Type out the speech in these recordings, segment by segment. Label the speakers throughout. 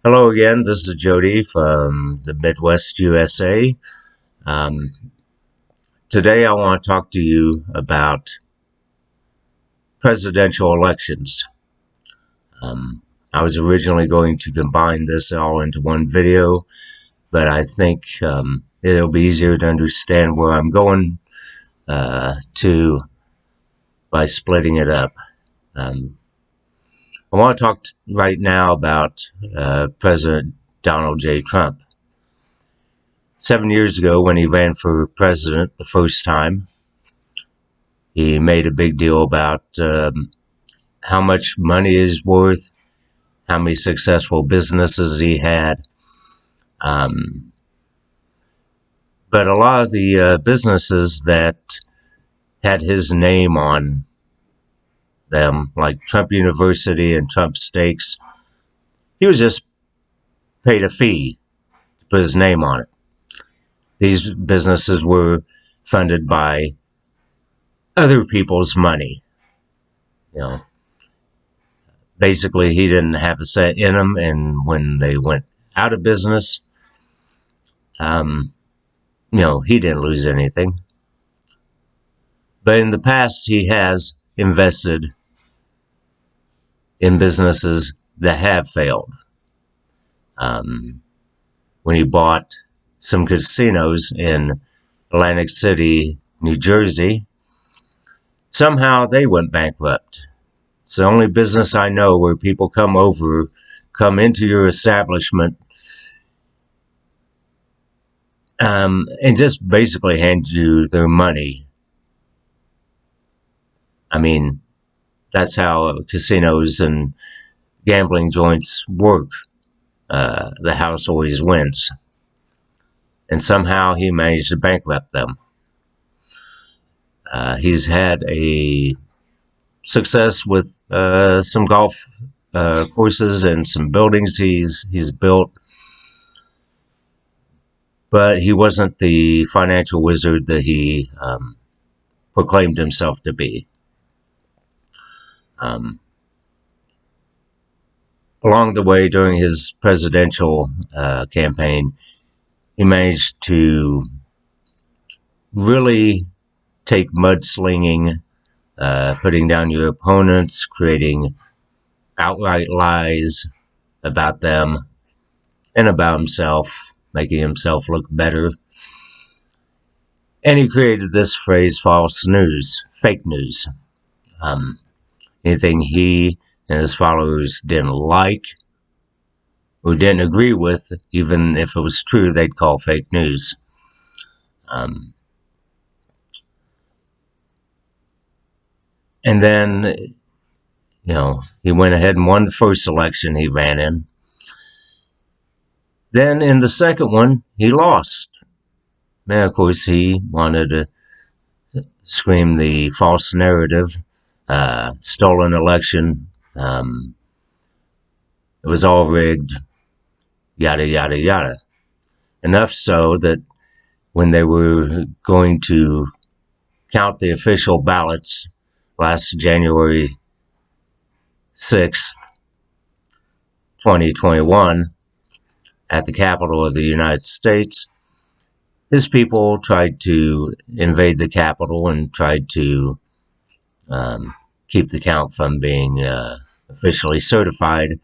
Speaker 1: Hello again, this is Jody from the Midwest USA. Um, Today I want to talk to you about presidential elections. Um, I was originally going to combine this all into one video, but I think it'll be easier to understand where I'm going to by splitting it up. Um, I want to talk right now about President Donald J. Trump. 7 years ago, when he ran for president the first time, he made a big deal about how much money he's worth, how many successful businesses he had. Um, but a lot of the businesses that had his name on them, like Trump University and Trump Steaks, he was just paid a fee to put his name on it. These businesses were funded by other people's money. You know, basically, he didn't have a say in them, and when they went out of business, he didn't lose anything. But in the past, he has invested in businesses that have failed. When he bought some casinos in Atlantic City, New Jersey, somehow they went bankrupt. It's the only business I know where people come into your establishment, and just basically hand you their money. I mean, that's how casinos and gambling joints work. The house always wins. And somehow he managed to bankrupt them. He's had a success with some golf courses and some buildings he's built. But he wasn't the financial wizard that he proclaimed himself to be. Along the way, during his presidential campaign, he managed to really take mudslinging, putting down your opponents, creating outright lies about them and about himself, making himself look better. And he created this phrase, false news, fake news. Anything he and his followers didn't like or didn't agree with, even if it was true, they'd call fake news. And then, he went ahead and won the first election he ran in. Then in the second one, he lost. And of course, he wanted to scream the false narrative, stolen election, it was all rigged, yada, yada, yada. Enough so that when they were going to count the official ballots last January 6th, 2021, at the Capitol of the United States, his people tried to invade the Capitol and tried to keep the count from being officially certified,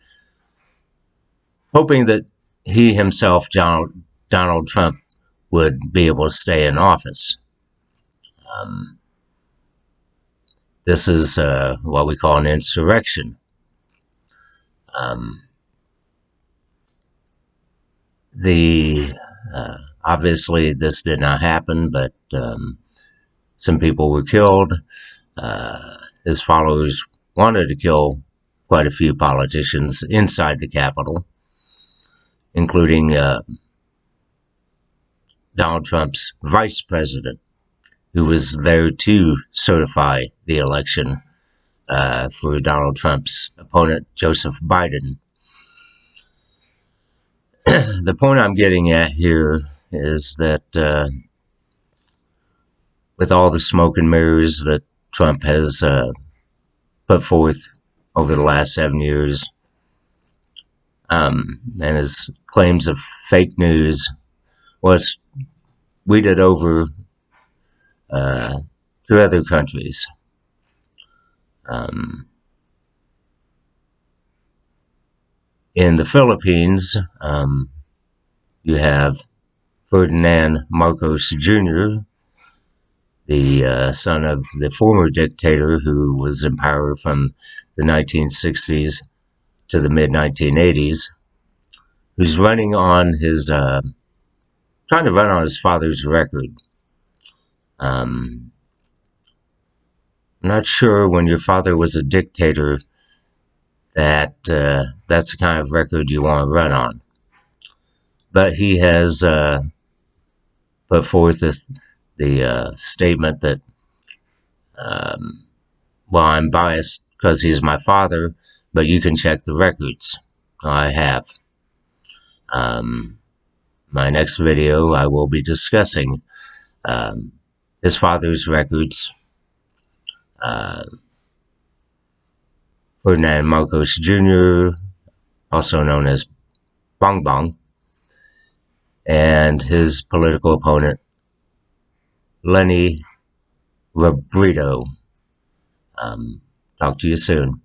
Speaker 1: hoping that he himself, Donald Trump, would be able to stay in office. This is what we call an insurrection. Obviously, this did not happen, but some people were killed. His followers wanted to kill quite a few politicians inside the Capitol, including Donald Trump's vice president, who was there to certify the election for Donald Trump's opponent, Joseph Biden. The point I'm getting at here is that with all the smoke and mirrors that Trump has put forth over the last 7 years, and his claims of fake news was weeded over to other countries. In the Philippines, you have Ferdinand Marcos Jr., the son of the former dictator who was in power from the 1960s to the mid-1980s, who's running on his, trying to run on his father's record. I'm not sure when your father was a dictator that that's the kind of record you want to run on. But he has put forth the statement that, well, I'm biased because he's my father, but you can check the records. I have. My next video, I will be discussing his father's records. Ferdinand Marcos Jr., also known as Bongbong, and his political opponent, Leni Robredo. Talk to you soon.